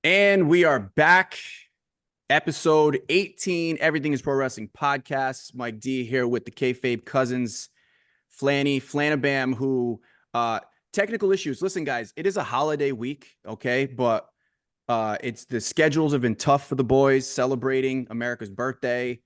And we are back. Episode 18, Everything is Pro Wrestling Podcast. Mike D here with the kayfabe cousins, Flannabam, who technical issues. Listen, guys, it is a holiday week, okay? But it's the schedules have been tough for the boys celebrating America's birthday.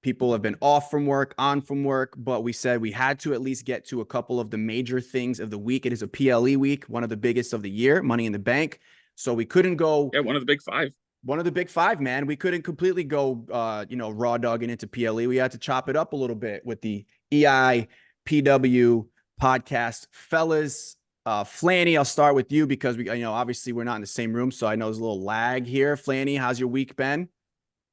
People have been off from work, on from work, but we said we had to at least get to a couple of the major things of the week. It is a PLE week, one of the biggest of the year, Money in the Bank. So we couldn't go Yeah, one of the big five. one of the big five, man. We couldn't completely go, raw dogging into PLE. We had to chop it up a little bit with the EIPW podcast. Fellas, Flanny, I'll start with you because obviously we're not in the same room. So I know there's a little lag here. Flanny, how's your week been?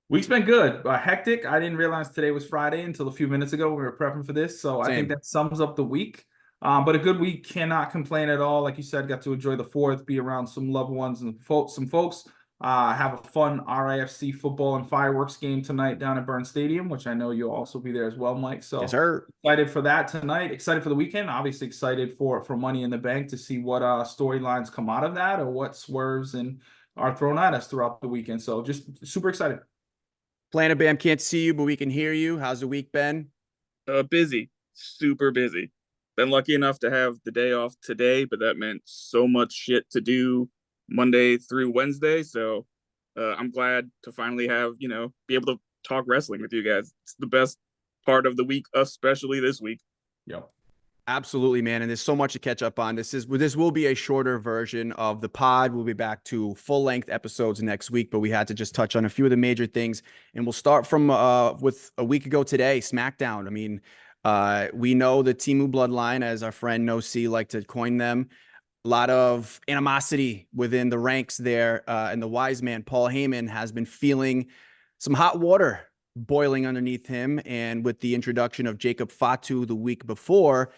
Week's been good. Hectic. I didn't realize today was Friday until a few minutes ago. We were prepping for this. So I think that sums up the week. But a good week, cannot complain at all. Like you said, got to enjoy the 4th, be around some loved ones and some folks. Have a fun RIFC football and fireworks game tonight down at Bern Stadium, which I know you'll also be there as well, Mike. So yes, sir. Excited for that tonight. Excited for the weekend. Obviously excited for Money in the Bank to see what storylines come out of that or what swerves and are thrown at us throughout the weekend. So just super excited. Flannabam can't see you, but we can hear you. How's the week been? Busy, super busy. Been lucky enough to have the day off today, but that meant so much shit to do Monday through Wednesday. So I'm glad to finally have, be able to talk wrestling with you guys. It's the best part of the week, especially this week. Yep. Absolutely, man. And there's so much to catch up on. This will be a shorter version of the pod. We'll be back to full-length episodes next week, but we had to just touch on a few of the major things. And we'll start from with a week ago today, SmackDown. I mean, we know the Timu Bloodline, as our friend No C like to coin them. A lot of animosity within the ranks there. And the wise man, Paul Heyman, has been feeling some hot water boiling underneath him. And with the introduction of Jacob Fatu the week before,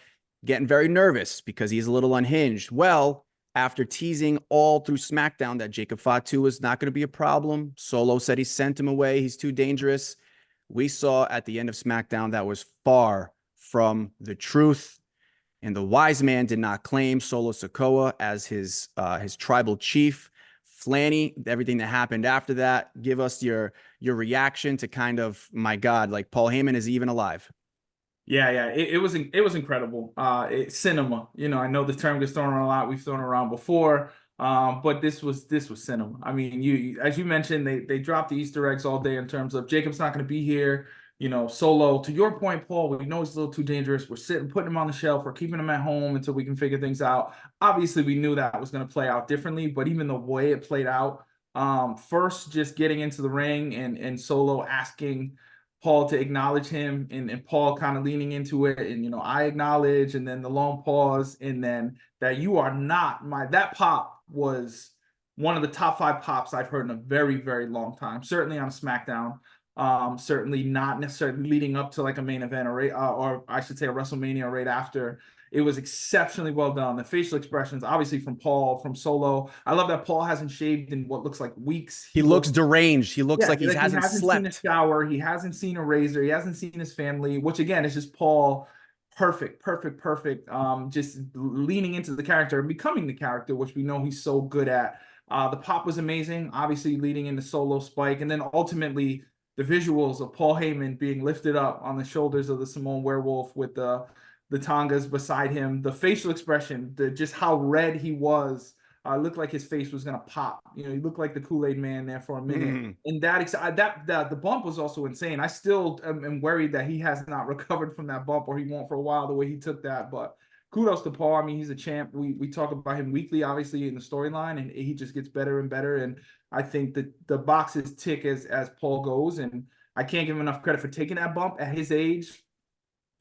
getting very nervous because he's a little unhinged. Well, after teasing all through SmackDown that Jacob Fatu was not going to be a problem, Solo said he sent him away. He's too dangerous. We saw at the end of SmackDown that was far from the truth. And the wise man did not claim Solo Sikoa as his tribal chief. Flanny, everything that happened after that, give us your reaction to kind of, my God, like Paul Heyman is even alive. Yeah, it was incredible. It's cinema. I know the term gets thrown around a lot. We've thrown around before, but this was cinema. I mean, you as you mentioned, they dropped the Easter eggs all day in terms of Jacob's not going to be here. Solo. To your point, Paul, we know he's a little too dangerous. We're putting him on the shelf. We're keeping him at home until we can figure things out. Obviously, we knew that was going to play out differently, but even the way it played out, first just getting into the ring and Solo asking Paul to acknowledge him and Paul kind of leaning into it and I acknowledge, and then the long pause, and then that you are not that pop was one of the top 5 pops I've heard in a very, very long time, certainly on a SmackDown. Certainly not necessarily leading up to like a main event or I should say a WrestleMania right after. It was exceptionally well done. The facial expressions, obviously from Paul, from Solo. I love that Paul hasn't shaved in what looks like weeks. He looks deranged. He looks like he hasn't slept. Seen a shower. He hasn't seen a razor. He hasn't seen his family, which again is just Paul. Perfect. Just leaning into the character and becoming the character, which we know he's so good at. The pop was amazing, obviously leading into Solo Spike, and then ultimately the visuals of Paul Heyman being lifted up on the shoulders of the Samoan werewolf with the Tongas beside him, the facial expression, just how red he was. Looked like his face was gonna pop. He looked like the Kool-Aid man there for a minute. And that the bump was also insane. I still am worried that he has not recovered from that bump, or he won't for a while, the way he took that. But kudos to Paul. I mean, he's a champ. We talk about him weekly, obviously, in the storyline, and he just gets better and better. And I think that the boxes tick as Paul goes. And I can't give him enough credit for taking that bump at his age.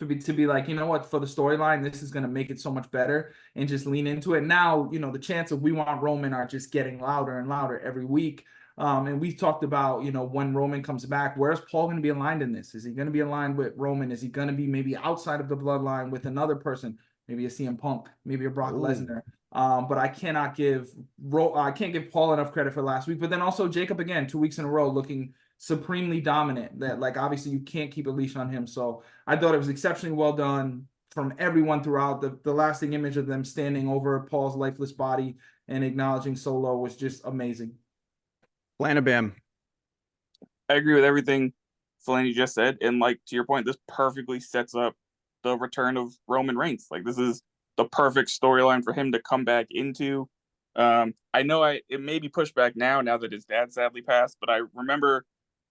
To be like, you know what, for the storyline, this is going to make it so much better, and just lean into it. Now, the chants of "We Want Roman" are just getting louder and louder every week. And we've talked about, when Roman comes back, where's Paul going to be aligned in this? Is he going to be aligned with Roman? Is he going to be maybe outside of the bloodline with another person? Maybe a CM Punk, maybe a Brock Lesnar. But I can't give Paul enough credit for last week. But then also Jacob again, 2 weeks in a row, looking supremely dominant. That, like, obviously you can't keep a leash on him. So I thought it was exceptionally well done from everyone throughout. The lasting image of them standing over Paul's lifeless body and acknowledging Solo was just amazing. Blam. I agree with everything Fellaini just said, and like to your point, this perfectly sets up the return of Roman Reigns. Like this is the perfect storyline for him to come back into. I know it may be pushed back now that his dad sadly passed, but I remember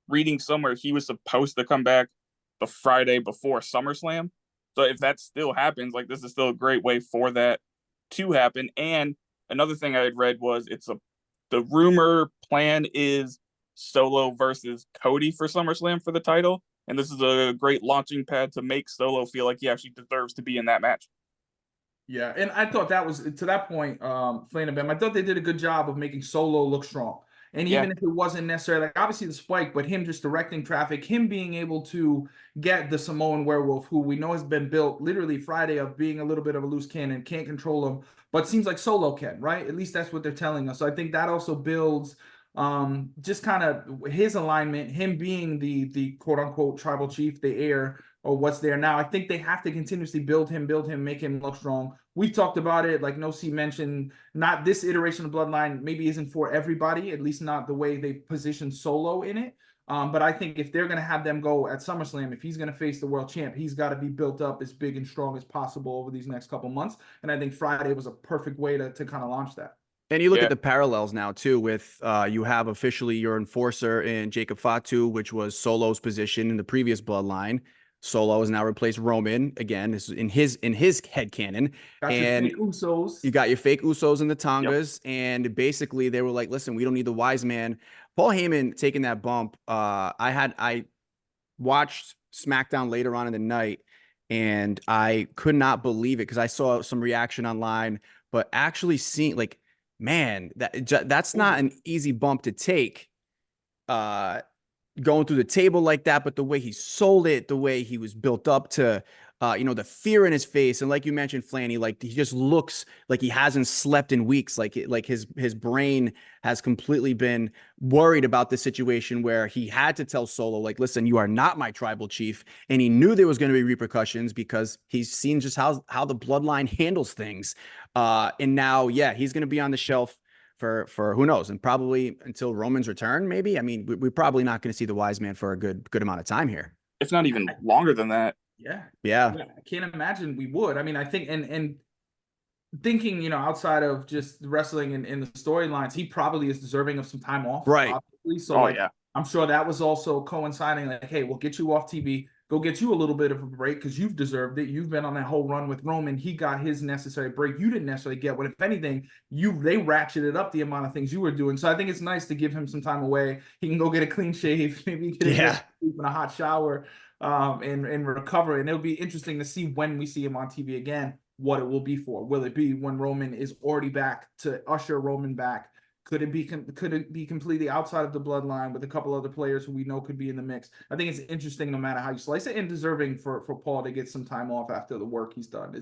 reading somewhere he was supposed to come back the Friday before SummerSlam. So if that still happens, like this is still a great way for that to happen. And another thing I had read was the rumor plan is Solo versus Cody for SummerSlam for the title. And this is a great launching pad to make Solo feel like he actually deserves to be in that match. Yeah, and I thought that was, to that point, Flanagan, I thought they did a good job of making Solo look strong. And even if it wasn't necessarily, like obviously the spike, but him just directing traffic, him being able to get the Samoan werewolf, who we know has been built literally Friday of being a little bit of a loose cannon, can't control him, but seems like Solo can, right? At least that's what they're telling us. So I think that also builds just kind of his alignment, him being the quote unquote tribal chief, the heir, or what's there now. I think they have to continuously build him, make him look strong. We've talked about it, like No C mentioned, not this iteration of Bloodline maybe isn't for everybody, at least not the way they position Solo in it. But I think if they're going to have them go at SummerSlam, if he's going to face the world champ, he's got to be built up as big and strong as possible over these next couple months. And I think Friday was a perfect way to kind of launch that. And you look at the parallels now too with you have officially your enforcer in Jacob Fatu, which was Solo's position in the previous Bloodline. Solo has now replaced Roman again. This is in his headcanon. And your fake Usos. You got your fake Usos and the Tongas, and basically they were like, "Listen, we don't need the wise man." Paul Heyman taking that bump. I watched SmackDown later on in the night, and I could not believe it because I saw some reaction online, but actually seeing like, man, that's not an easy bump to take. Going through the table like that, but the way he sold it, the way he was built up to, the fear in his face. And like you mentioned, Flanny, like he just looks like he hasn't slept in weeks. Like his brain has completely been worried about the situation where he had to tell Solo, like, listen, you are not my tribal chief. And he knew there was going to be repercussions because he's seen just how the bloodline handles things. And now, he's going to be on the shelf for who knows, and probably until Roman's return, maybe. I mean, we're probably not going to see the wise man for a good amount of time here. If not even longer than that. Yeah. I can't imagine we would. I mean, I think, and thinking, outside of just wrestling and the storylines, he probably is deserving of some time off. Right. Obviously. So I'm sure that was also coinciding, like, hey, we'll get you off TV. Go get you a little bit of a break because you've deserved it. You've been on that whole run with Roman. He got his necessary break. You didn't necessarily get what, if anything, they ratcheted up the amount of things you were doing. So I think it's nice to give him some time away. He can go get a clean shave, maybe get in a hot shower, and recover. And it'll be interesting to see when we see him on TV again, what it will be for. Will it be when Roman is already back to usher Roman back? Could it be completely outside of the bloodline with a couple other players who we know could be in the mix? I think it's interesting no matter how you slice it, and deserving for Paul to get some time off after the work he's done.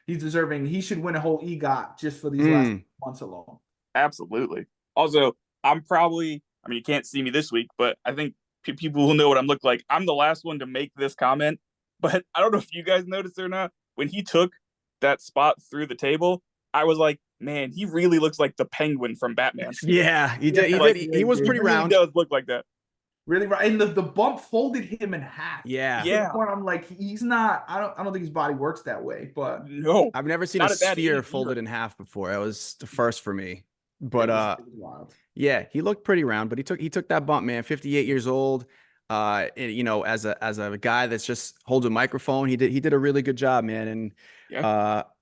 He's deserving. He should win a whole EGOT just for these last months alone. Absolutely. Also, I'm probably, I mean, you can't see me this week, but I think people who know what I'm look like, I'm the last one to make this comment, but I don't know if you guys noticed or not. When he took that spot through the table, I was like, man, he really looks like the Penguin from Batman. Yeah, he did. He was pretty round. He does look like that. Really right. And the bump folded him in half. Yeah. I'm like, he's not, I don't think his body works that way, but no. I've never seen a sphere folded in half before. It was the first for me. But it was wild. Yeah, he looked pretty round, but he took that bump, man. 58 years old. As a guy that's just holds a microphone, he did a really good job, man. And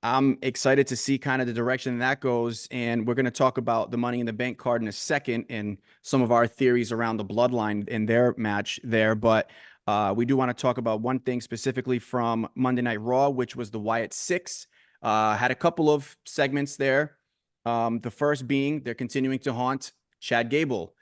I'm excited to see kind of the direction that goes. And we're going to talk about the Money in the Bank card in a second and some of our theories around the Bloodline in their match there. But we do want to talk about one thing specifically from Monday Night Raw, which was the Wyatt Sicks. Had a couple of segments there. The first being they're continuing to haunt Chad Gable.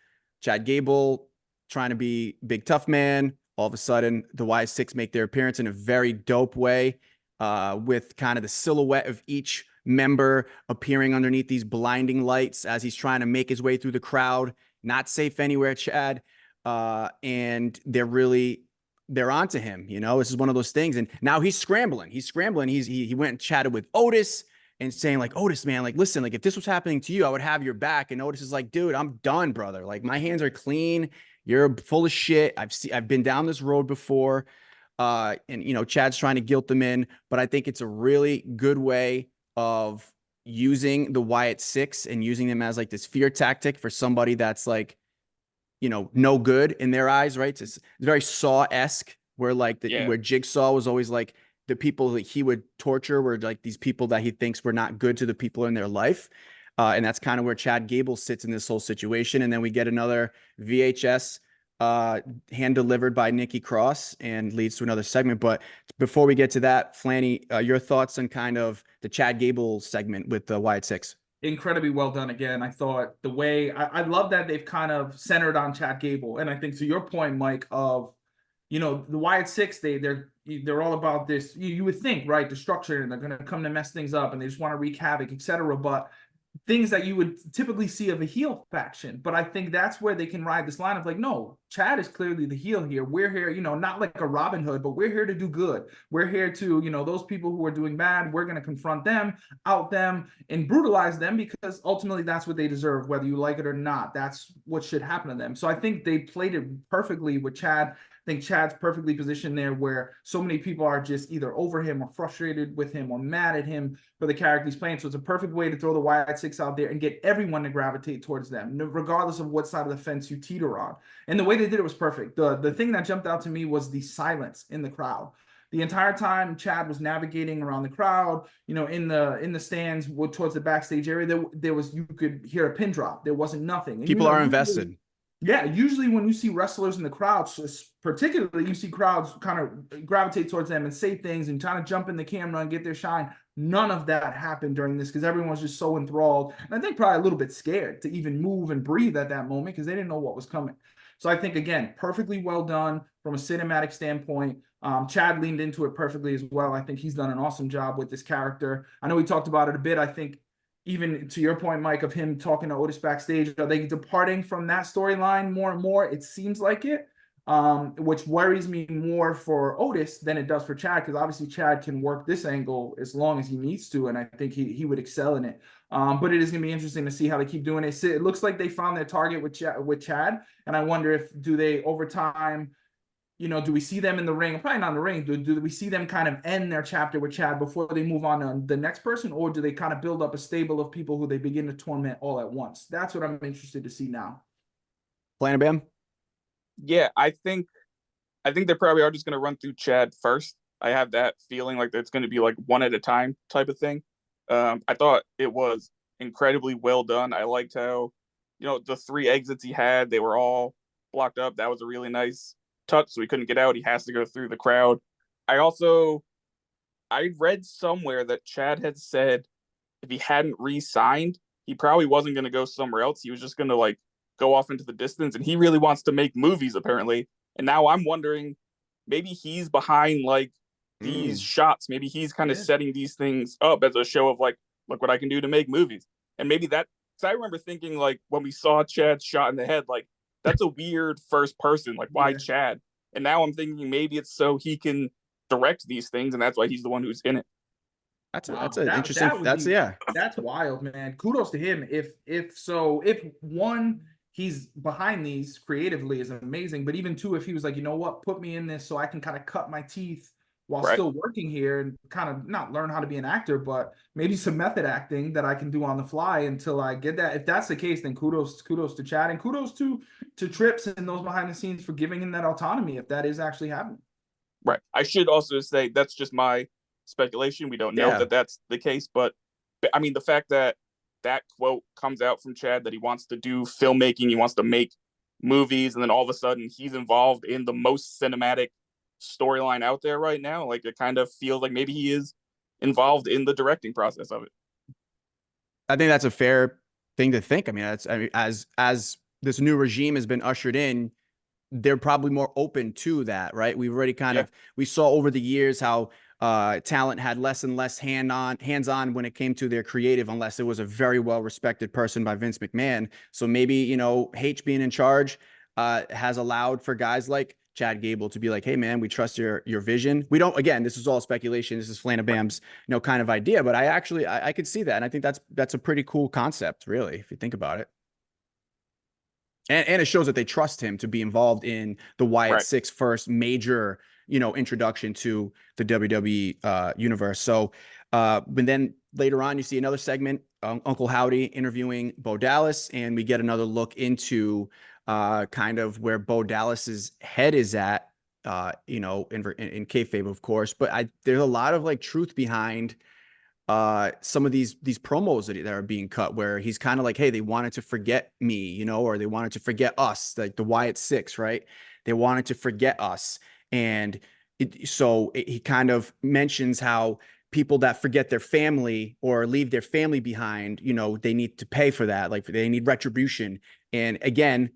Chad Gable trying to be big tough man. All of a sudden, the Wyatt Sicks make their appearance in a very dope way, with kind of the silhouette of each member appearing underneath these blinding lights as he's trying to make his way through the crowd. Not safe anywhere, Chad. And they're onto him. This is one of those things. And now he's scrambling. He went and chatted with Otis and saying like, Otis, man, like, listen, like if this was happening to you, I would have your back. And Otis is like, dude, I'm done, brother. Like my hands are clean. You're full of shit. I've been down this road before. And you know, Chad's trying to guilt them in, but I think it's a really good way of using the Wyatt Sicks and using them as like this fear tactic for somebody that's like, you know, no good in their eyes, right? It's very Saw-esque, where like where Jigsaw was always like the people that he would torture were like these people that he thinks were not good to the people in their life. And that's kind of where Chad Gable sits in this whole situation. And then we get another VHS hand delivered by Nikki Cross and leads to another segment. But before we get to that, Flanny, your thoughts on kind of the Chad Gable segment with the Wyatt Sicks? Incredibly well done again. I thought the way I love that they've kind of centered on Chad Gable. And I think to your point, Mike, of, you know, the Wyatt Sicks, they're all about this. You would think, right, the structure, and they're going to come to mess things up and they just want to wreak havoc, etc. But things that you would typically see of a heel faction. But I think that's where they can ride this line of like, no, Chad is clearly the heel here. We're here, you know, not like a Robin Hood, but we're here to do good. We're here to, you know, those people who are doing bad, we're going to confront them, out them, and brutalize them, because ultimately that's what they deserve, whether you like it or not. That's what should happen to them. So I think they played it perfectly with Chad. I think Chad's perfectly positioned there, where so many people are just either over him or frustrated with him or mad at him for the character he's playing. So it's a perfect way to throw the Wyatt Sicks out there and get everyone to gravitate towards them, regardless of what side of the fence you teeter on. And the way they did it was perfect. The thing that jumped out to me was the silence in the crowd. The entire time Chad was navigating around the crowd, you know, in the stands towards the backstage area, there was, you could hear a pin drop. There wasn't nothing. And, people you know, are invested. Yeah, usually when you see wrestlers in the crowds, particularly, you see crowds kind of gravitate towards them and say things and trying to jump in the camera and get their shine. None of that happened during this, because everyone was just so enthralled, and I think probably a little bit scared to even move and breathe at that moment, because they didn't know what was coming. So I think, again, perfectly well done from a cinematic standpoint. Chad leaned into it perfectly as well. I think he's done an awesome job with this character. I know we talked about it a bit. I think, even to your point, Mike, of him talking to Otis backstage, are they departing from that storyline more and more? It seems like it, which worries me more for Otis than it does for Chad, because obviously Chad can work this angle as long as he needs to, and I think he would excel in it. But it is going to be interesting to see how they keep doing it. It looks like they found their target with Chad, and I wonder if, do they, over time, you know, do we see them in the ring? Probably not in the ring. Do we see them kind of end their chapter with Chad before they move on to the next person? Or do they kind of build up a stable of people who they begin to torment all at once? That's what I'm interested to see now. Bam? Yeah, I think they probably are just going to run through Chad first. I have that feeling like it's going to be like one at a time type of thing. I thought it was incredibly well done. I liked how, you know, the 3 exits he had, they were all blocked up. That was a really nice touch, so he couldn't get out. He has to go through the crowd. I read somewhere that Chad had said if he hadn't re-signed, he probably wasn't going to go somewhere else. He was just going to like go off into the distance, and he really wants to make movies apparently. And now I'm wondering, maybe he's behind like these shots. Maybe he's kind of setting these things up as a show of like, look what I can do to make movies. And maybe that, because I remember thinking like when we saw Chad's shot in the head, like, that's a weird first person. Like, why Chad? And now I'm thinking maybe it's so he can direct these things, and that's why he's the one who's in it. That's interesting. That's wild, man. Kudos to him. If one, he's behind these creatively, is amazing. But even 2, if he was like, you know what, put me in this so I can kind of cut my teeth while still working here and kind of not learn how to be an actor, but maybe some method acting that I can do on the fly until I get that. If that's the case, then kudos to Chad, and kudos to Trips and those behind the scenes for giving him that autonomy, if that is actually happening. Right. I should also say that's just my speculation. We don't know that that's the case, but I mean, the fact that that quote comes out from Chad, that he wants to do filmmaking, he wants to make movies, and then all of a sudden he's involved in the most cinematic storyline out there right now. Like, it kind of feels like maybe he is involved in the directing process of it. I think that's a fair thing to think. I mean, as this new regime has been ushered in, they're probably more open to that, right? We've already we saw over the years how talent had less and less hands-on when it came to their creative, unless it was a very well-respected person by Vince McMahon. So maybe, you know, H being in charge has allowed for guys like Chad Gable to be like, hey man, we trust your vision. We don't, again, this is all speculation. This is Flannabam's, kind of idea, but I could see that. And I think that's a pretty cool concept, really, if you think about it. And it shows that they trust him to be involved in the Wyatt Sicks first major, introduction to the WWE universe. So, but then later on, you see another segment, Uncle Howdy interviewing Bo Dallas, and we get another look into kind of where Bo Dallas's head is at, in kayfabe, of course. But there's a lot of like truth behind some of these promos that are being cut, where he's kind of like, hey, they wanted to forget me, or they wanted to forget us, like the Wyatt Sicks, right? They wanted to forget us. And he kind of mentions how people that forget their family or leave their family behind, they need to pay for that. Like they need retribution. And again,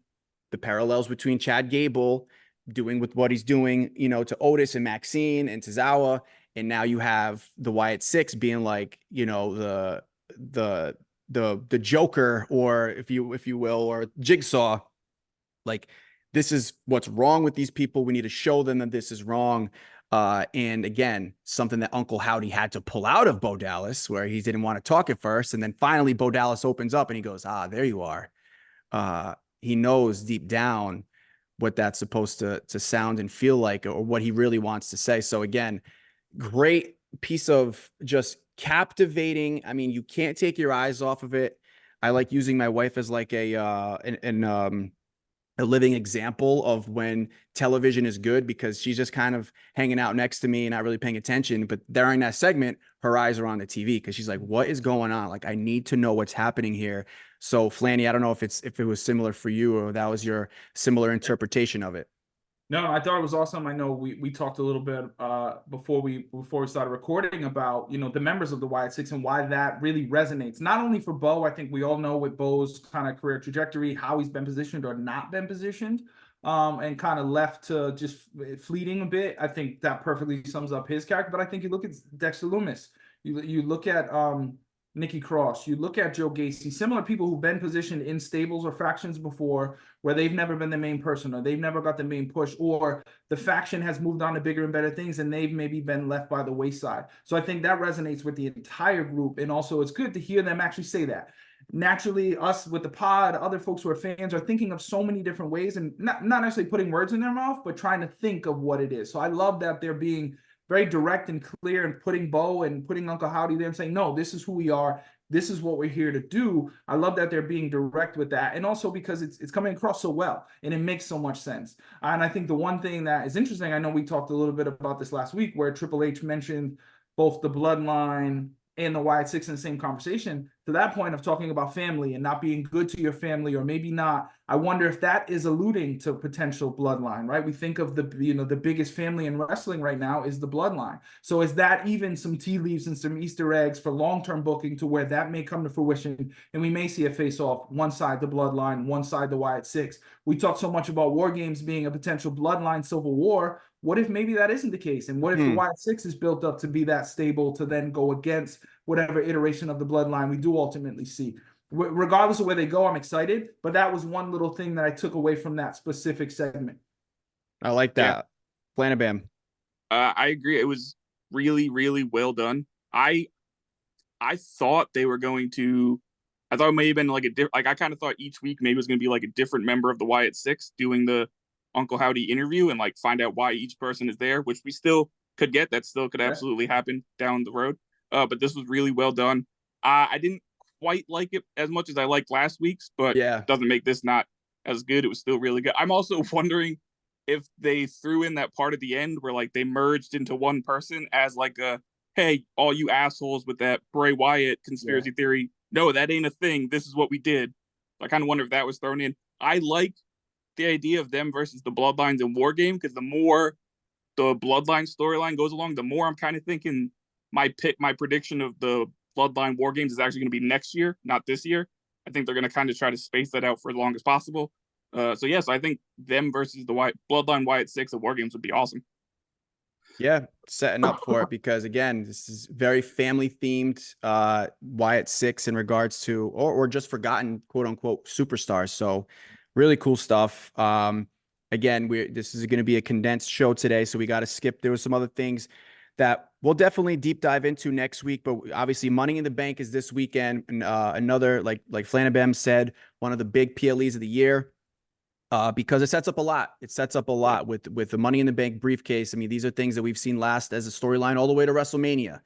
the parallels between Chad Gable doing with what he's doing, to Otis and Maxine and Tozawa. And now you have the Wyatt Sicks being like, the Joker, or if you will, or Jigsaw. Like, this is what's wrong with these people. We need to show them that this is wrong. And again, something that Uncle Howdy had to pull out of Bo Dallas, where he didn't want to talk at first. And then finally Bo Dallas opens up and he goes, there you are. He knows deep down what that's supposed to sound and feel like, or what he really wants to say. So again, great piece of just captivating. I mean, you can't take your eyes off of it. I like using my wife as like a living example of when television is good, because she's just kind of hanging out next to me and not really paying attention. But during that segment, her eyes are on the TV because she's like, what is going on? Like, I need to know what's happening here. So Flanny, I don't know if it was similar for you, or that was your similar interpretation of it. No, I thought it was awesome. I know we talked a little bit before we started recording about, the members of the Wyatt Sicks and why that really resonates. Not only for Bo, I think we all know with Bo's kind of career trajectory, how he's been positioned or not been positioned, and kind of left to just fleeting a bit. I think that perfectly sums up his character. But I think you look at Dexter Lumis, you look at Nikki Cross, you look at Joe Gacy, similar people who've been positioned in stables or factions before, where they've never been the main person, or they've never got the main push, or the faction has moved on to bigger and better things and they've maybe been left by the wayside. So I think that resonates with the entire group. And also it's good to hear them actually say that. Naturally, us with the pod, other folks who are fans are thinking of so many different ways, and not necessarily putting words in their mouth, but trying to think of what it is. So I love that they're being very direct and clear, and putting Bo and putting Uncle Howdy there and saying, no, this is who we are. This is what we're here to do. I love that they're being direct with that. And also because it's coming across so well and it makes so much sense. And I think the one thing that is interesting, I know we talked a little bit about this last week, where Triple H mentioned both the Bloodline and the Wyatt Sicks in the same conversation, to that point of talking about family and not being good to your family, or maybe not. I wonder if that is alluding to potential Bloodline, right? We think of the biggest family in wrestling right now is the Bloodline. So is that even some tea leaves and some Easter eggs for long-term booking, to where that may come to fruition and we may see a face-off, one side the Bloodline, one side the Wyatt Sicks? We talked so much about War Games being a potential Bloodline Civil War. What if maybe that isn't the case? And what if the Wyatt Sicks is built up to be that stable to then go against whatever iteration of the Bloodline we do ultimately see? Regardless of where they go, I'm excited. But that was one little thing that I took away from that specific segment. I like that. Yeah. Flanabam. I agree. It was really, really well done. I thought they were going to. I thought it may have been like I kind of thought each week maybe it was going to be like a different member of the Wyatt Sicks doing the Uncle Howdy interview and like find out why each person is there, which we still could get. That still could absolutely happen down the road. But this was really well done. I didn't quite like it as much as I liked last week's, but doesn't make this not as good. It was still really good. I'm also wondering if they threw in that part at the end where like they merged into one person as like a, hey, all you assholes with that Bray Wyatt conspiracy theory, no, that ain't a thing. This is what we did. I kind of wonder if that was thrown in. I like the idea of them versus the Bloodlines in War Game, because the more the Bloodline storyline goes along, the more I'm kind of thinking my prediction of the Bloodline War Games is actually going to be next year, not this year. I think they're going to kind of try to space that out for as long as possible. So yes, I think them versus the Bloodline Wyatt Sicks at War Games would be awesome. Yeah, setting up for it, because again, this is very family themed. Wyatt Sicks in regards to, or just forgotten quote unquote superstars. So really cool stuff. again, this is going to be a condensed show today, so we got to skip. There was some other things that we'll definitely deep dive into next week, but obviously Money in the Bank is this weekend, and another, like Flanabam said, one of the big PLEs of the year. Because it sets up a lot. It sets up a lot with the Money in the Bank briefcase. I mean, these are things that we've seen last as a storyline all the way to WrestleMania,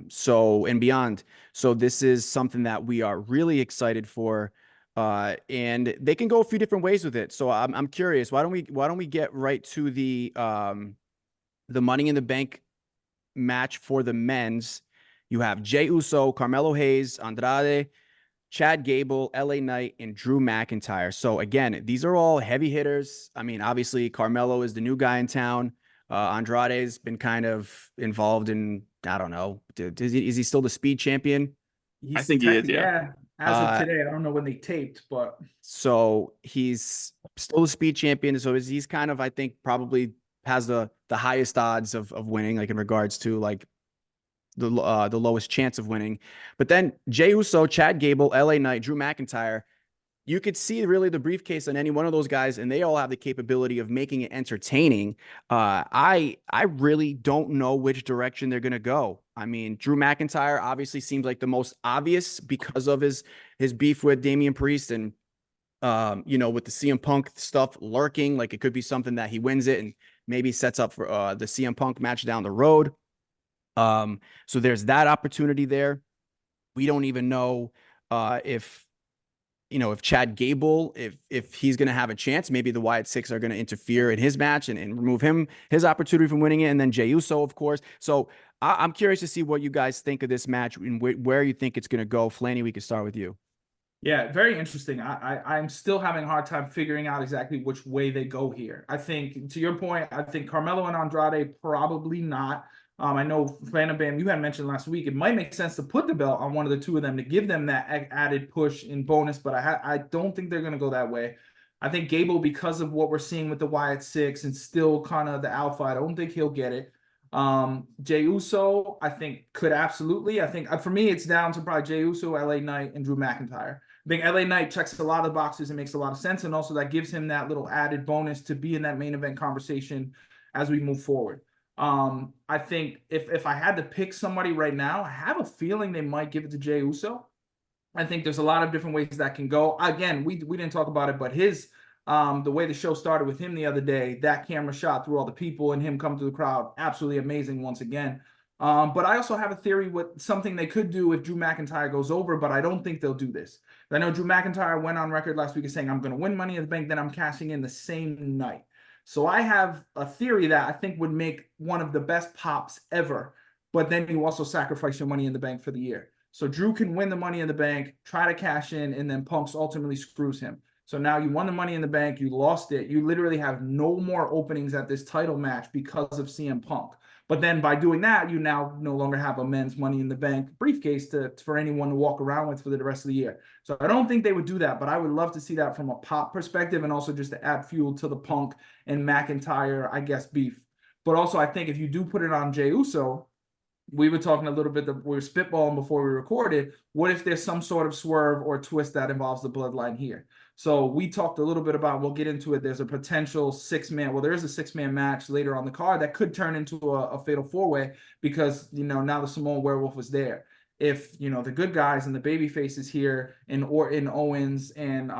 so and beyond. So this is something that we are really excited for, and they can go a few different ways with it. So I'm curious. Why don't we get right to the Money in the Bank match for the men's? You have Jey Uso, Carmelo Hayes, Andrade, Chad Gable, LA Knight, and Drew McIntyre. So again, these are all heavy hitters. I mean, obviously Carmelo is the new guy in town. Andrade's been kind of involved in, I don't know, is he still the speed champion? I think he is, yeah. As of today, I don't know when they taped, but so he's still the speed champion. So he's kind of, I think, probably has the highest odds of winning, like in regards to like the lowest chance of winning. But then Jey Uso, Chad Gable, LA Knight, Drew McIntyre, you could see really the briefcase on any one of those guys, and they all have the capability of making it entertaining. I really don't know which direction they're going to go. I mean, Drew McIntyre obviously seems like the most obvious because of his beef with Damian Priest, and with the CM Punk stuff lurking, like it could be something that he wins it and maybe sets up for the CM Punk match down the road. So there's that opportunity there. We don't even know if Chad Gable, if he's going to have a chance. Maybe the Wyatt Sicks are going to interfere in his match and remove his opportunity from winning it. And then Jey Uso, of course. So I'm curious to see what you guys think of this match and where you think it's going to go. Flanny, we can start with you. Yeah, very interesting. I'm still having a hard time figuring out exactly which way they go here. I think, to your point, I think Carmelo and Andrade probably not. I know Bam, you had mentioned last week, it might make sense to put the belt on one of the two of them to give them that added push in bonus, but I don't think they're going to go that way. I think Gable, because of what we're seeing with the Wyatt Sicks and still kind of the alpha, I don't think he'll get it. Jey Uso, I think could absolutely. I think for me, it's down to probably Jey Uso, LA Knight, and Drew McIntyre. I think LA Knight checks a lot of boxes and makes a lot of sense, and also that gives him that little added bonus to be in that main event conversation as we move forward. I think if I had to pick somebody right now, I have a feeling they might give it to Jey Uso. I think there's a lot of different ways that can go. Again, we didn't talk about it, but his the way the show started with him the other day, that camera shot through all the people and him come through the crowd, absolutely amazing once again. But I also have a theory with something they could do if Drew McIntyre goes over, but I don't think they'll do this. I know Drew McIntyre went on record last week as saying, I'm going to win Money in the Bank, then I'm cashing in the same night. So I have a theory that I think would make one of the best pops ever, but then you also sacrifice your Money in the Bank for the year. So Drew can win the Money in the Bank, try to cash in, and then Punk's ultimately screws him. So now you won the Money in the Bank, you lost it. You literally have no more openings at this title match because of CM Punk. But then by doing that, you now no longer have a men's Money in the Bank briefcase for anyone to walk around with for the rest of the year. So I don't think they would do that, but I would love to see that from a pop perspective and also just to add fuel to the Punk and McIntyre, I guess, beef. But also I think if you do put it on Jey Uso, we were talking a little bit, we were spitballing before we recorded, what if there's some sort of swerve or twist that involves the bloodline here? So we talked a little bit about, we'll get into it, there's a potential there is a six-man match later on the card that could turn into a fatal four-way because, now the Samoan Werewolf was there. If, the good guys and the baby faces here in Owens and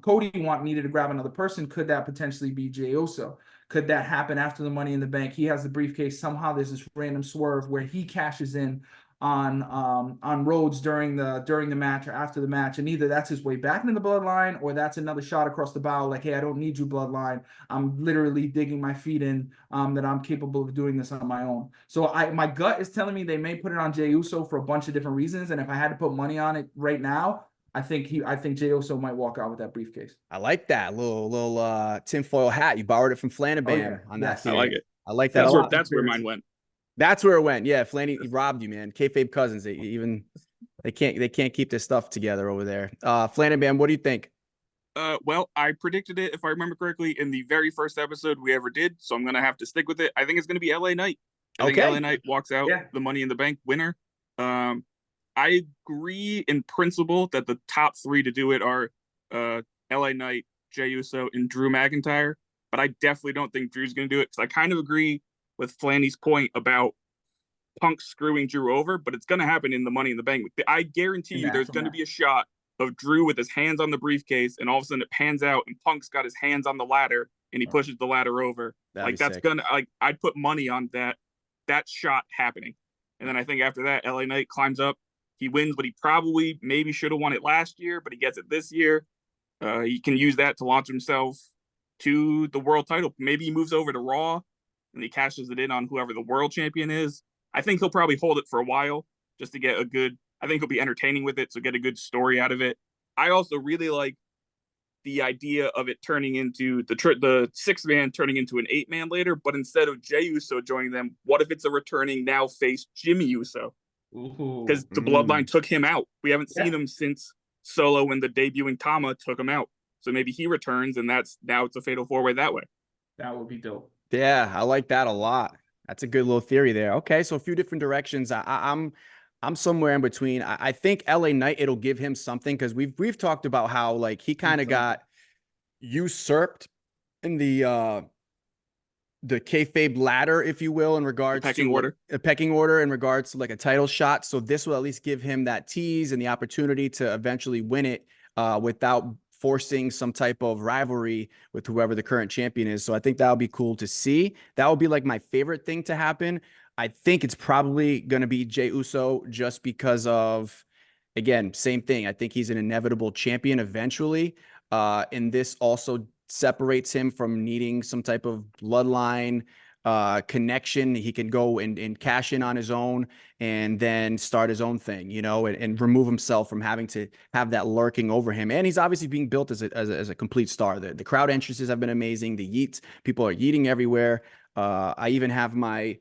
Cody needed to grab another person, could that potentially be Jey Uso? Could that happen after the Money in the Bank? He has the briefcase. Somehow there's this random swerve where he cashes in on Rhodes during the match or after the match, and either that's his way back into the bloodline or that's another shot across the bow, like, hey, I don't need you, bloodline. I'm literally digging my feet in that I'm capable of doing this on my own. So my gut is telling me they may put it on Jey Uso for a bunch of different reasons, and if I had to put money on it right now, I think Jey Uso might walk out with that briefcase. I like that little tinfoil hat. You borrowed it from Flanabam on that. I like it. I like that a lot. That's where mine went. That's where it went. Yeah, Flanny robbed you, man. Kayfabe cousins. They can't keep their stuff together over there. Flanabam, what do you think? Well, I predicted it, if I remember correctly, in the very first episode we ever did, so I'm gonna have to stick with it. I think it's gonna be LA Knight. I think LA Knight walks out the Money in the Bank winner. I agree in principle that the top three to do it are LA Knight, Jey Uso, and Drew McIntyre. but I definitely don't think Drew's going to do it, because I kind of agree with Flanny's point about Punk screwing Drew over, but it's going to happen in the Money in the Bank. I guarantee you there's going to be a shot of Drew with his hands on the briefcase, and all of a sudden it pans out and Punk's got his hands on the ladder and he pushes the ladder over. That'd that's sick. gonna, like, I'd put money on that shot happening. And then I think after that, LA Knight climbs up, he wins, but he probably maybe should have won it last year, but he gets it this year. He can use that to launch himself to the world title. Maybe he moves over to Raw and he cashes it in on whoever the world champion is. I think he'll probably hold it for a while just to get a good, I think he'll be entertaining with it, so get a good story out of it. I also really like the idea of it turning into the 6-man turning into an 8-man later, but instead of Jey Uso joining them, what if it's a returning now face Jimmy Uso? Because the Bloodline took him out. We haven't seen him since Solo when the debuting Tama took him out. So maybe he returns, and now it's a fatal 4-way that way. That would be dope. Yeah, I like that a lot. That's a good little theory there. Okay, so a few different directions. I'm somewhere in between. I think LA Knight, it'll give him something, because we've talked about how, like, he kind of got usurped in the kayfabe ladder, if you will, in regards to a pecking order in regards to like a title shot. So this will at least give him that tease and the opportunity to eventually win it without forcing some type of rivalry with whoever the current champion is. So I think that'll be cool to see. That would be like my favorite thing to happen. I think it's probably going to be Jey Uso, just because of, again, same thing. I think he's an inevitable champion eventually. And this also separates him from needing some type of bloodline connection. He can go and cash in on his own and then start his own thing, and remove himself from having to have that lurking over him. And he's obviously being built as a complete star. The crowd entrances have been amazing. The yeets, people are yeeting everywhere. I even have my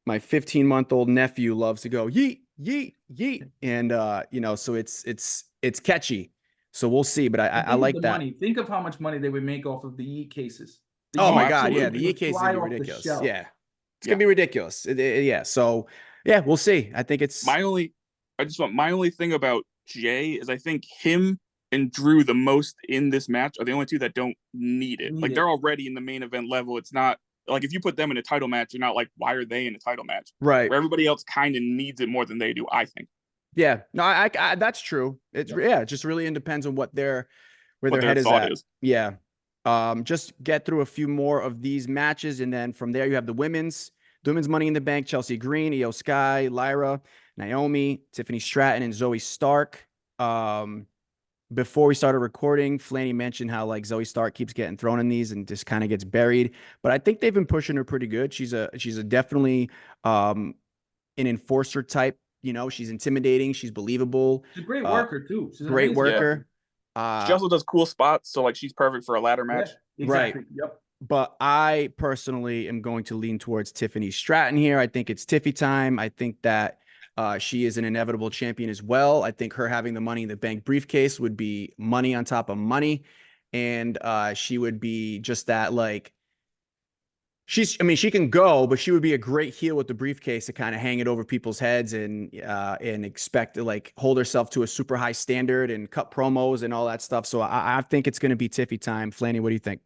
15-month-old nephew loves to go yeet, yeet, yeet. And, so it's catchy. So we'll see, but I like that. Money. Think of how much money they would make off of the yeet cases. Oh my God. Yeah. The yeet case is going to be ridiculous. Yeah. It's going to be ridiculous. Yeah. So yeah, we'll see. I think it's my only thing about Jey is I think him and Drew the most in this match are the only two that don't need it. They're already in the main event level. It's not like, if you put them in a title match, you're not like, why are they in a title match? Right. Where everybody else kind of needs it more than they do, I think. Yeah, no, I that's true. It's it just really depends on where their head is at. Yeah. Just get through a few more of these matches, and then from there you have the women's Money in the Bank: Chelsea Green, Io Sky, Lyra, Naomi, Tiffany Stratton, and Zoe Stark. Before we started recording, Flanny mentioned how, like, Zoe Stark keeps getting thrown in these and just kind of gets buried, but I think they've been pushing her pretty good. She's a definitely an enforcer type. She's intimidating. She's believable. She's a great worker too. She's a great worker. Yeah. She also does cool spots. So, like, she's perfect for a ladder match. Yeah, exactly. Right. Yep. But I personally am going to lean towards Tiffany Stratton here. I think it's Tiffy time. I think that she is an inevitable champion as well. I think her having the Money in the Bank briefcase would be money on top of money. And she would be just that, like, she can go, but she would be a great heel with the briefcase to kind of hang it over people's heads and expect to, like, hold herself to a super high standard and cut promos and all that stuff. So I think it's going to be Tiffy time. Flanny, what do you think?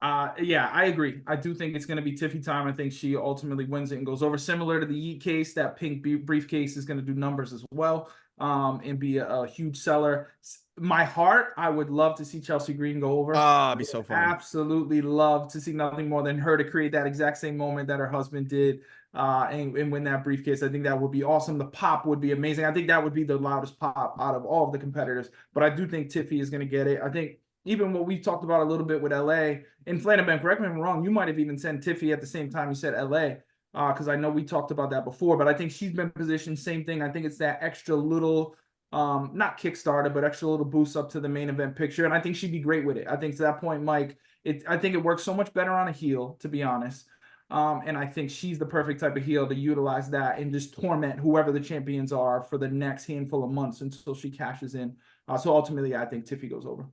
Yeah, I agree. I do think it's going to be Tiffy time. I think she ultimately wins it and goes over. Similar to the yeet case, that pink briefcase is going to do numbers as well, and be a huge seller. My heart, I would love to see Chelsea Green go over. It'd be so fun. Absolutely love to see nothing more than her to create that exact same moment that her husband did, and win that briefcase. I think that would be awesome. The pop would be amazing. I think that would be the loudest pop out of all of the competitors. But I do think Tiffy is going to get it. I think even what we talked about a little bit with LA, and Flanagan, correct me if I'm wrong, you might have even said Tiffy at the same time you said LA, because I know we talked about that before, but I think she's been positioned, same thing. I think it's that extra little, not Kickstarter, but extra little boost up to the main event picture, and I think she'd be great with it. I think to that point, Mike, I think it works so much better on a heel, to be honest, and I think she's the perfect type of heel to utilize that and just torment whoever the champions are for the next handful of months until she cashes in. So ultimately, I think Tiffy goes over.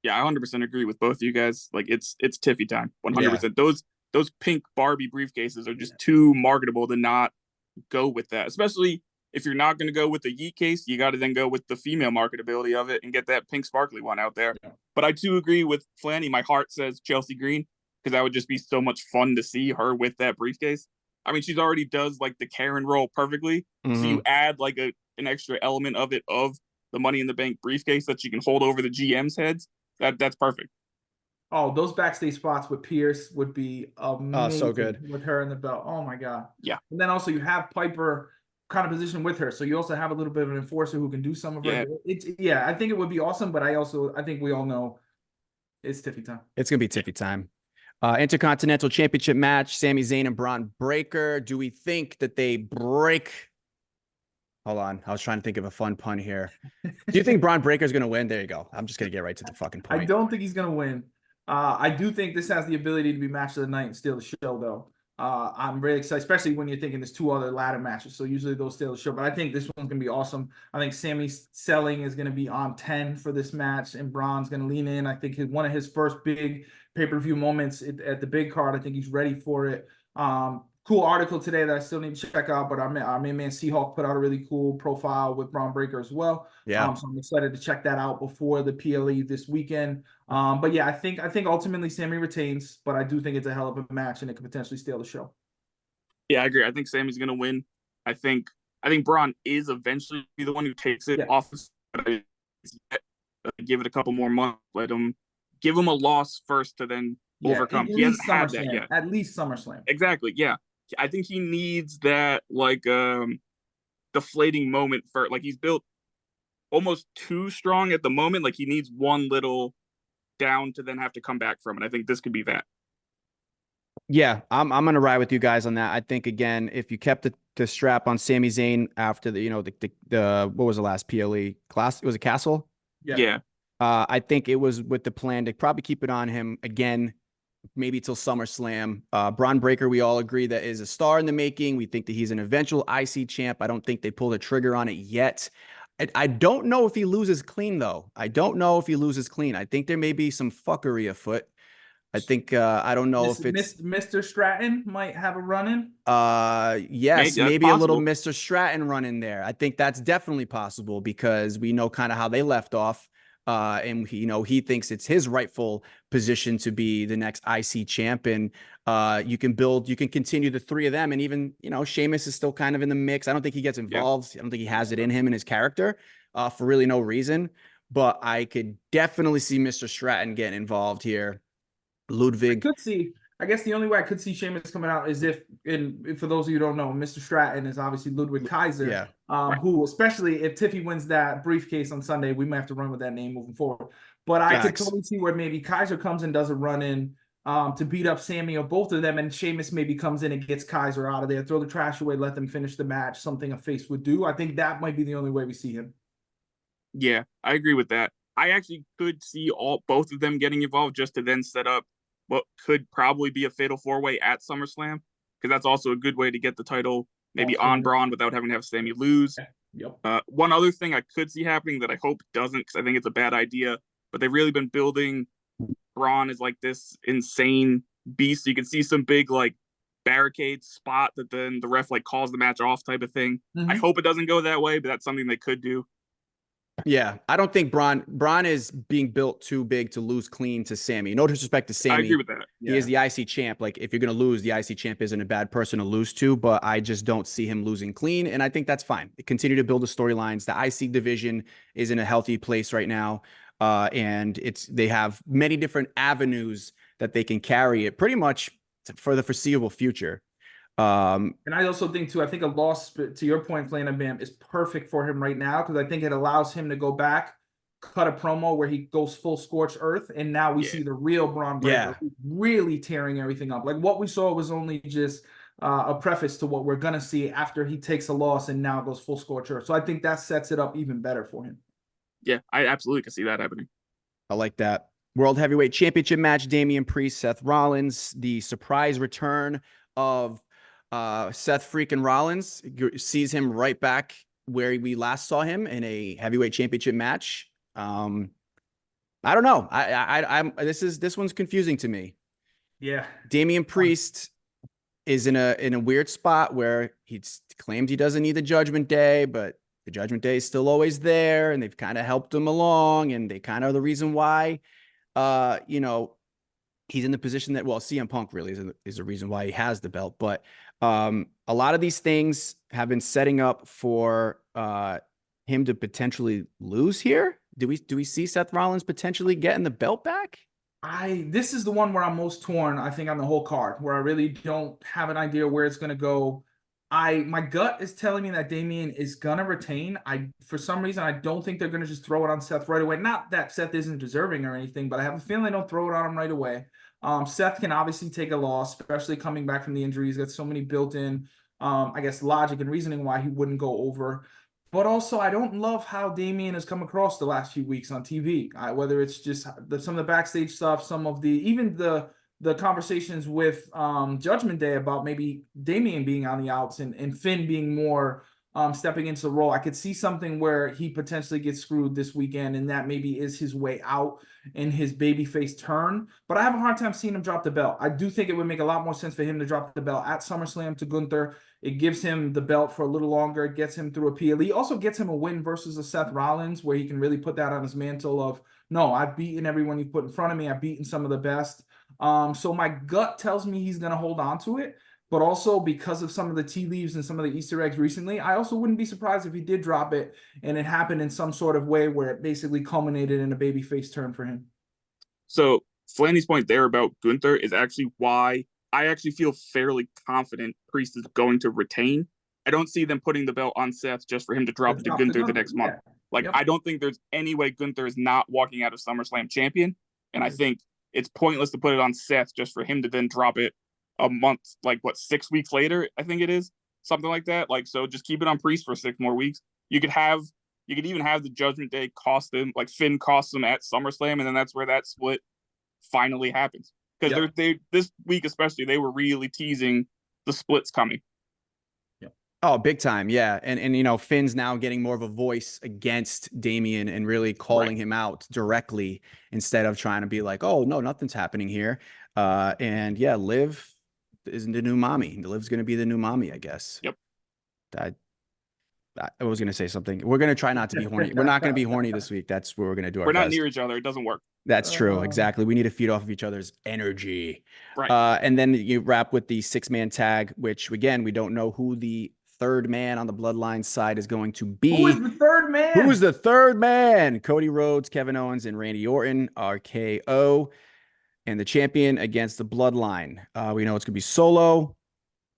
Yeah, I 100% agree with both of you guys. Like, it's Tiffy time, 100%. Yeah. Those pink Barbie briefcases are just too marketable to not go with that. Especially if you're not going to go with the yeet case, you got to then go with the female marketability of it and get that pink sparkly one out there. Yeah. But I do agree with Flanny. My heart says Chelsea Green. because that would just be so much fun to see her with that briefcase. I mean, she's already does like the Karen role perfectly. So you add like an extra element of it of the Money in the Bank briefcase that she can hold over the GM's heads. That's perfect. Oh, those backstage spots with Pierce would be amazing so good. with her in the belt. Oh my God. Yeah. And then also you have Piper kind of positioned with her. So you also have a little bit of an enforcer who can do some of her. Yeah, I think it would be awesome, but I think we all know it's Tiffy time. It's gonna be Tiffy time. Intercontinental Championship match, Sami Zayn and Bron Breakker. Do we think that they break? Hold on. I was trying to think of a fun pun here. Do you think Bron Breakker is going to win? There you go. I'm just going to get right to the fucking point. I don't think he's going to win. I do think this has the ability to be match of the night and steal the show, though. I'm really excited, especially when you're thinking there's 2 other ladder matches. So usually those steal the show. But I think this one's going to be awesome. I think Sammy's selling is going to be on 10 for this match, and Bron's going to lean in. I think one of his first big pay-per-view moments at the big card. I think he's ready for it. Cool article today that I still need to check out, but our main man Seahawk put out a really cool profile with Bron Breakker as well. Yeah. So I'm excited to check that out before the PLE this weekend. But yeah, I think ultimately Sammy retains, but I do think it's a hell of a match and it could potentially steal the show. Yeah, I agree. I think Sammy's gonna win. I think Bron is eventually the one who takes it off. Give it a couple more months. Give him a loss first to then overcome. He hasn't had that yet. At least SummerSlam. Exactly. Yeah. I think he needs that deflating moment for he's built almost too strong at the moment. Like he needs one little down to then have to come back from it. I think this could be that. Yeah, I'm gonna ride with you guys on that. I think again, if you kept the strap on Sami Zayn after the what was the last PLE class? It was a Castle. Yeah. I think it was with the plan to probably keep it on him again, maybe till SummerSlam. Bron Breakker, we all agree that is a star in the making. We think that he's an eventual IC champ. I don't think they pulled a trigger on it yet. I don't know if he loses clean, though. I don't know if he loses clean. I think there may be some fuckery afoot. I think I don't know if it's Mr. Stratton might have a run in. Yes, maybe a little Mr. Stratton run in there. I think that's definitely possible because we know kind of how they left off. And he thinks it's his rightful position to be the next IC champ. And you can continue the 3 of them. And even, Sheamus is still kind of in the mix. I don't think he gets involved. I don't think he has it in him and his character for really no reason. But I could definitely see Mr. Stratton getting involved here. Ludwig. I guess the only way I could see Sheamus coming out is if for those of you who don't know, Mr. Stratton is obviously Ludwig Kaiser, who, especially if Tiffy wins that briefcase on Sunday, we might have to run with that name moving forward. But I could totally see where maybe Kaiser comes and does a run in to beat up Sammy or both of them, and Sheamus maybe comes in and gets Kaiser out of there, throw the trash away, let them finish the match, something a face would do. I think that might be the only way we see him. Yeah, I agree with that. I actually could see both of them getting involved just to then set up what could probably be a fatal 4-way at SummerSlam, because that's also a good way to get the title maybe on Braun without having to have Sammy lose. Yep. One other thing I could see happening that I hope doesn't, because I think it's a bad idea, but they've really been building Braun as this insane beast. So you can see some big barricade spot that then the ref calls the match off type of thing. I hope it doesn't go that way, but that's something they could do. Yeah, I don't think Bron is being built too big to lose clean to Sammy. No disrespect to Sammy. I agree with that. He is the IC champ. If you're going to lose, the IC champ isn't a bad person to lose to, but I just don't see him losing clean. And I think that's fine. Continue to build the storylines. The IC division is in a healthy place right now. And they have many different avenues that they can carry it pretty much for the foreseeable future. And I also think too, I think a loss, to your point, Flana Bam, is perfect for him right now, because I think it allows him to go back, cut a promo where he goes full scorched earth, and now we see the real Bron Breakker really tearing everything up. What we saw was only just a preface to what we're gonna see after he takes a loss and now goes full scorched earth. So I think that sets it up even better for him. Yeah, I absolutely can see that happening. I like that. World Heavyweight Championship match, Damian Priest, Seth Rollins, the surprise return of Seth freaking Rollins. Sees him right back where we last saw him in a heavyweight championship match. I don't know. I'm this one's confusing to me. Yeah. Damian Priest is in a weird spot where he claims he doesn't need the Judgment Day, but the Judgment Day is still always there, and they've kind of helped him along, and they kind of are the reason why he's in the position that, well, CM Punk really is the reason why he has the belt. But a lot of these things have been setting up for him to potentially lose here. Do we see Seth Rollins potentially getting the belt back? This is the one where I'm most torn, I think, on the whole card, where I really don't have an idea where it's gonna go. My gut is telling me that Damian is gonna retain. For some reason, I don't think they're gonna just throw it on Seth right away. Not that Seth isn't deserving or anything, but I have a feeling they don't throw it on him right away. Seth can obviously take a loss, especially coming back from the injury. He's got so many built-in, I guess, logic and reasoning why he wouldn't go over. But also, I don't love how Damian has come across the last few weeks on TV. Whether it's just some of the backstage stuff, some of even the conversations with Judgment Day about maybe Damian being on the outs and Finn being more stepping into the role. I could see something where he potentially gets screwed this weekend, and that maybe is his way out in his babyface turn. But I have a hard time seeing him drop the belt. I do think it would make a lot more sense for him to drop the belt at SummerSlam to Gunther. It gives him the belt for a little longer. It gets him through a PLE. Also gets him a win versus a Seth Rollins, where he can really put that on his mantle of, no, I've beaten everyone you put in front of me. I've beaten some of the best. So my gut tells me he's going to hold on to it. But also because of some of the tea leaves and some of the Easter eggs recently, I also wouldn't be surprised if he did drop it and it happened in some sort of way where it basically culminated in a babyface turn for him. So Flanny's point there about Gunther is actually why I actually feel fairly confident Priest is going to retain. I don't see them putting the belt on Seth just for him to drop it to Gunther the next month. Like, I don't think there's any way Gunther is not walking out of SummerSlam champion. And I think it's pointless to put it on Seth just for him to then drop it a month, like what, 6 weeks later, I think it is, something like that. Like, so just keep it on Priest for 6 more weeks. You could even have the Judgment Day cost them, like Finn costs them at SummerSlam, and then that's where that split finally happens. Because they this week especially, they were really teasing the splits coming. Oh, big time. Yeah. And you know, Finn's now getting more of a voice against Damian and really calling him out directly instead of trying to be like, oh, no, nothing's happening here. And yeah, Liv is the new mommy. Liv's going to be the new mommy, I guess. Yep. I was going to say something. We're going to try not to be horny. We're not going to be horny this week. That's where we're going to do our best. We're not near each other. It doesn't work. That's true. Exactly. We need to feed off of each other's energy. Right. And then you wrap with the 6-man tag, which again, we don't know who the third man on the Bloodline side is going to be. Who is the third man? Who is the third man? Cody Rhodes, Kevin Owens, and Randy Orton, RKO. And the champion against the Bloodline. We know it's going to be Solo.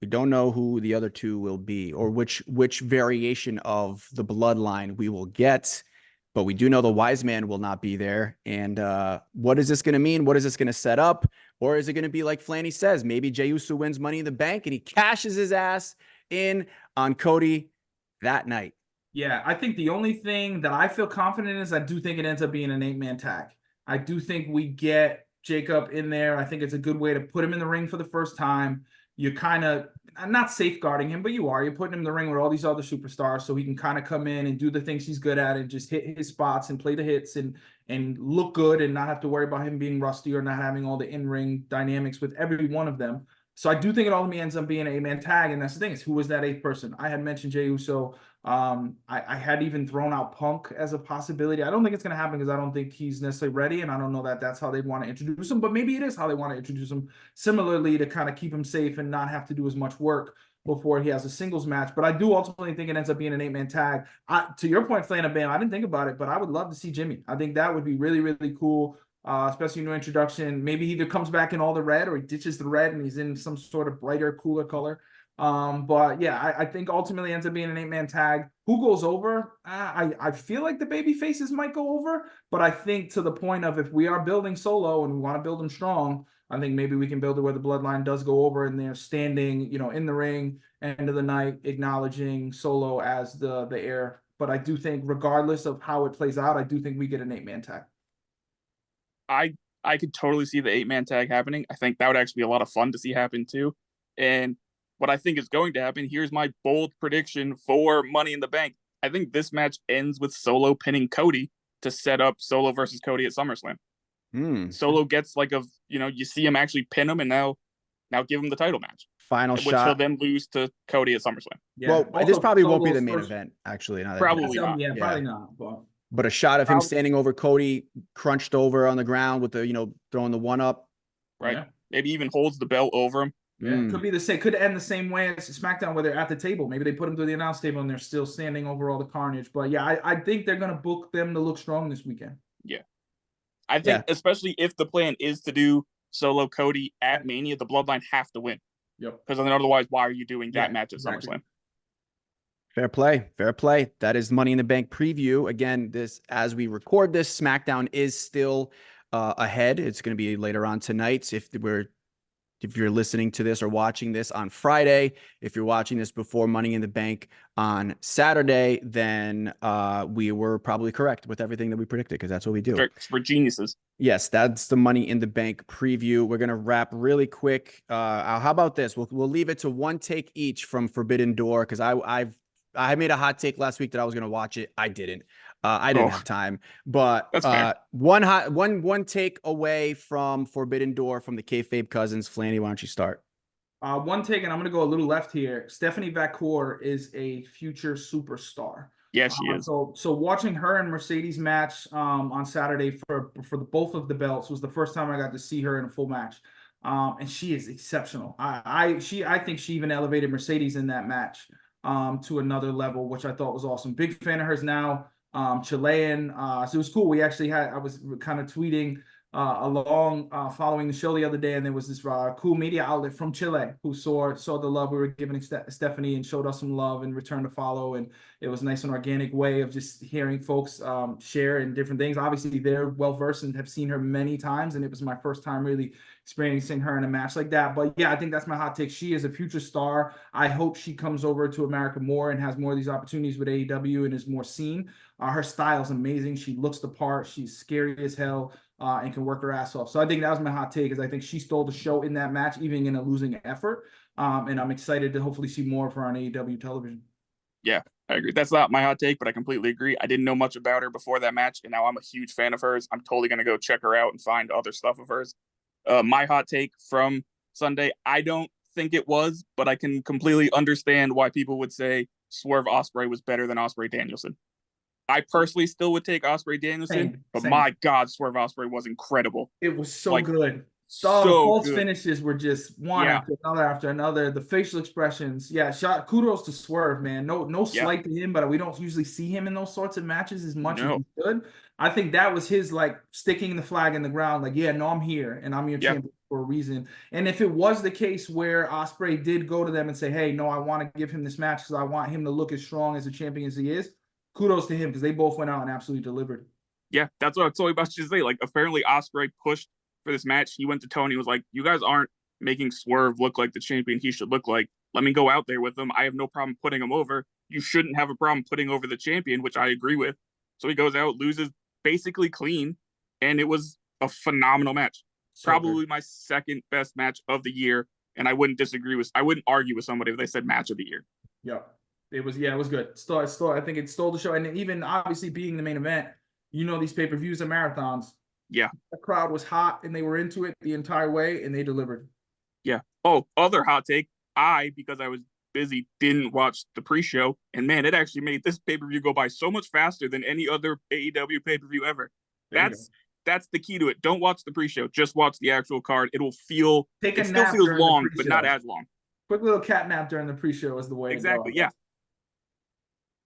We don't know who the other two will be or which variation of the Bloodline we will get. But we do know the Wise Man will not be there. And what is this going to mean? What is this going to set up? Or is it going to be like Flanny says, maybe Jey Uso wins Money in the Bank and he cashes his ass in on Cody that night? Yeah, I think the only thing that I feel confident in is I do think it ends up being an 8-man tag. I do think we get Jacob in there. I think it's a good way to put him in the ring for the first time. You're kind of not safeguarding him, but you're putting him in the ring with all these other superstars so he can kind of come in and do the things he's good at and just hit his spots and play the hits and look good and not have to worry about him being rusty or not having all the in-ring dynamics with every one of them. So I do think it ultimately ends up being an 8-man tag, and that's the thing, is who is that 8th person? I had mentioned Jey Uso. I had even thrown out Punk as a possibility. I don't think it's going to happen because I don't think he's necessarily ready, and I don't know that that's how they want to introduce him, but maybe it is how they want to introduce him, similarly to kind of keep him safe and not have to do as much work before he has a singles match. But I do ultimately think it ends up being an 8-man tag. To your point, Flana Bam, I didn't think about it, but I would love to see Jimmy. I think that would be really, really cool. Especially new introduction. Maybe he either comes back in all the red or he ditches the red and he's in some sort of brighter, cooler color. But yeah, I think ultimately ends up being an 8-man tag. Who goes over? I feel like the baby faces might go over, but I think to the point of if we are building Solo and we want to build him strong, I think maybe we can build it where the Bloodline does go over and they're standing, in the ring, end of the night, acknowledging Solo as the heir. But I do think regardless of how it plays out, I do think we get an 8-man tag. I could totally see the 8-man tag happening. I think that would actually be a lot of fun to see happen too. And what I think is going to happen, here's my bold prediction for Money in the Bank. I think this match ends with Solo pinning Cody to set up Solo versus Cody at SummerSlam. Solo gets you see him actually pin him and now give him the title match. Final which shot. He'll then lose to Cody at SummerSlam. Yeah. Well, Also, this probably won't be Solo's the main first... event, actually. Probably not. Yeah, probably not. But a shot of him standing over Cody, crunched over on the ground with the, throwing the one up. right? Yeah. Maybe even holds the belt over him. Yeah, could be the same. Could end the same way as SmackDown, where they're at the table. Maybe they put them through the announce table and they're still standing over all the carnage. But yeah, I think they're gonna book them to look strong this weekend. Yeah, I think especially if the plan is to do Solo Cody at Mania, the Bloodline have to win. Yep. Because then otherwise, why are you doing that match at SummerSlam? Fair play. Fair play. That is Money in the Bank preview. Again, as we record this, SmackDown is still ahead. It's going to be later on tonight. If you're listening to this or watching this on Friday, if you're watching this before Money in the Bank on Saturday, then we were probably correct with everything that we predicted, because that's what we do. We're geniuses. Yes, that's the Money in the Bank preview. We're gonna wrap really quick. How about this? We'll leave it to one take each from Forbidden Door, because I made a hot take last week that I was gonna watch it. I didn't. I didn't have time, but one take away from Forbidden Door from the Kayfabe Cousins. Flanny, why don't you start? One take, and I'm going to go a little left here. Stephanie Vacour is a future superstar. Yeah, she is. So watching her and Mercedes match on Saturday for both of the belts was the first time I got to see her in a full match, and she is exceptional. I think she even elevated Mercedes in that match to another level, which I thought was awesome. Big fan of hers now. Chilean. So it was cool. I was kind of tweeting along following the show the other day, and there was this cool media outlet from Chile who saw the love we were giving Stephanie and showed us some love and returned to follow. And it was a nice and organic way of just hearing folks share and different things. Obviously, they're well versed and have seen her many times, and it was my first time really experiencing her in a match like that. But yeah, I think that's my hot take. She is a future star. I hope she comes over to America more and has more of these opportunities with AEW and is more seen. Her style is amazing. She looks the part. She's scary as hell and can work her ass off. So I think that was my hot take, is I think she stole the show in that match, even in a losing effort. And I'm excited to hopefully see more of her on AEW television. Yeah, I agree. That's not my hot take, but I completely agree. I didn't know much about her before that match, and now I'm a huge fan of hers. I'm totally going to go check her out and find other stuff of hers. My hot take from Sunday, I don't think it was, but I can completely understand why people would say Swerve Ospreay was better than Ospreay Danielson. I personally still would take Ospreay Danielson, but my God, Swerve Ospreay was incredible. It was so good. So the false good. Finishes were just one after another. The facial expressions, kudos to Swerve, man. No slight to him, but we don't usually see him in those sorts of matches as much as he should. I think that was his sticking the flag in the ground, I'm here and I'm your champion for a reason. And if it was the case where Ospreay did go to them and say, hey, no, I want to give him this match because I want him to look as strong as a champion as he is, kudos to him, because they both went out and absolutely delivered. Yeah, that's what I was totally about to say. Apparently Ospreay pushed for this match. He went to Tony and was like, you guys aren't making Swerve look like the champion he should look like. Let me go out there with him. I have no problem putting him over. You shouldn't have a problem putting over the champion, which I agree with. So he goes out, loses basically clean, and it was a phenomenal match. Probably my second best match of the year, and I wouldn't argue with somebody if they said match of the year. Yeah. It was good. I think it stole the show. And even obviously being the main event, these pay-per-views are marathons. Yeah. The crowd was hot and they were into it the entire way and they delivered. Yeah. Oh, other hot take. Because I was busy, didn't watch the pre-show. And man, it actually made this pay-per-view go by so much faster than any other AEW pay-per-view ever. That's the key to it. Don't watch the pre-show. Just watch the actual card. It still feels long, but not as long. Quick little cat nap during the pre-show is the way exactly. to go. Yeah.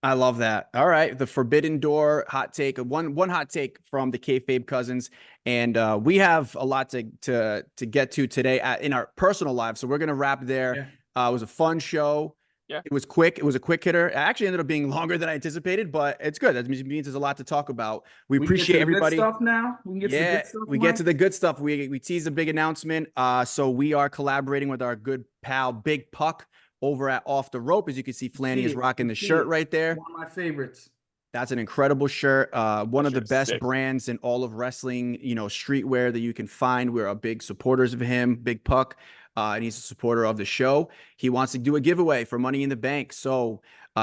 I love that. All right. The Forbidden Door hot take, one hot take from the Kayfabe Cousins. And we have a lot to get to today in our personal lives. So we're going to wrap there. Yeah. It was a fun show. Yeah. It was quick. It was a quick hitter. It actually ended up being longer than I anticipated, but it's good. That means there's a lot to talk about. We appreciate everybody. Good stuff now. We can get to the good stuff. We get to the good stuff. We teased a big announcement. So we are collaborating with our good pal, Big Puck, over at Off the Rope. As you can see, Flanny is rocking the shirt right there. One of my favorites. That's an incredible shirt. One of the best brands in all of wrestling, streetwear that you can find. We're big supporters of him, Big Puck, and he's a supporter of the show. He wants to do a giveaway for Money in the Bank. So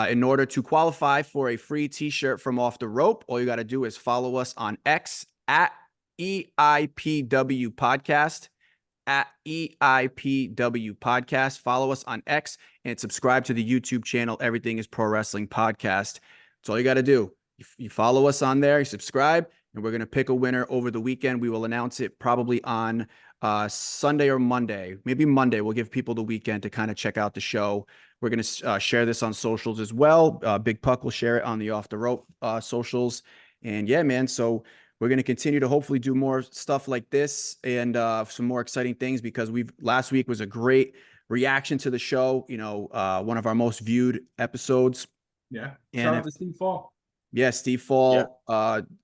in order to qualify for a free t-shirt from Off the Rope, all you got to do is follow us on X at EIPW Podcast. At EIPW Podcast. Follow us on X and subscribe to the YouTube channel. Everything is Pro Wrestling Podcast. That's all you got to do. You follow us on there, you subscribe, and we're going to pick a winner over the weekend. We will announce it probably on Sunday or Monday, maybe Monday. We'll give people the weekend to kind of check out the show. We're going to share this on socials as well. Big Puck will share it on the Off the Rope socials. And yeah, man. So we're going to continue to hopefully do more stuff like this and some more exciting things, because last week was a great reaction to the show. You know, one of our most viewed episodes. Yeah. And Shout out to Steve Fall. Yeah, Steve Fall.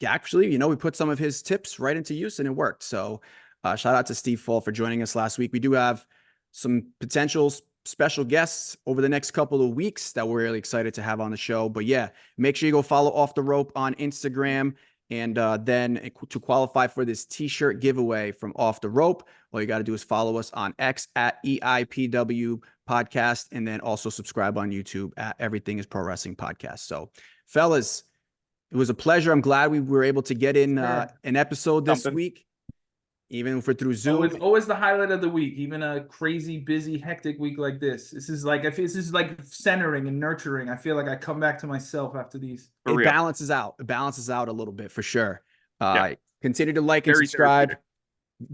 Actually, we put some of his tips right into use and it worked. So shout out to Steve Fall for joining us last week. We do have some potential special guests over the next couple of weeks that we're really excited to have on the show. But yeah, make sure you go follow Off the Rope on Instagram. And then to qualify for this t-shirt giveaway from Off the Rope, all you got to do is follow us on X at EIPW Podcast, and then also subscribe on YouTube at Everything is Pro Wrestling Podcast. So, fellas, it was a pleasure. I'm glad we were able to get in an episode this week, even for through Zoom. Always the highlight of the week, even a crazy, busy, hectic week like this. This is like centering and nurturing. I feel like I come back to myself after these. It balances out. It balances out a little bit for sure. Continue to like and subscribe.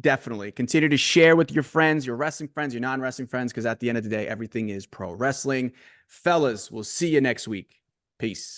Definitely. Continue to share with your friends, your wrestling friends, your non-wrestling friends, because at the end of the day, everything is pro wrestling. Fellas, we'll see you next week. Peace.